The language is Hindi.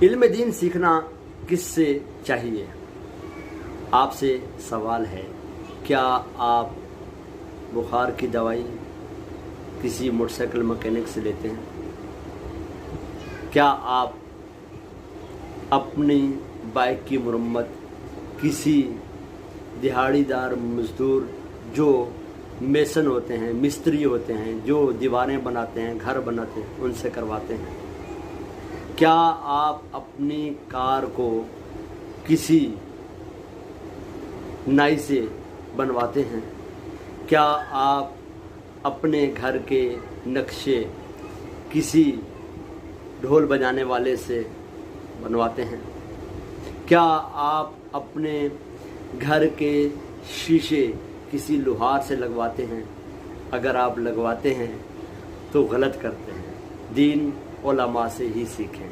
इल्म दीन सीखना किससे चाहिए? आपसे सवाल है, क्या आप बुखार की दवाई किसी मोटरसाइकिल मैकेनिक से लेते हैं? क्या आप अपनी बाइक की मरम्मत किसी दिहाड़ीदार मजदूर जो मेसन होते हैं, मिस्त्री होते हैं, जो दीवारें बनाते हैं, घर बनाते हैं, उनसे करवाते हैं? क्या आप अपनी कार को किसी नाई से बनवाते हैं? क्या आप अपने घर के नक्शे किसी ढोल बजाने वाले से बनवाते हैं? क्या आप अपने घर के शीशे किसी लुहार से लगवाते हैं? अगर आप लगवाते हैं तो गलत करते हैं। दीन उलमा से ही सीखें।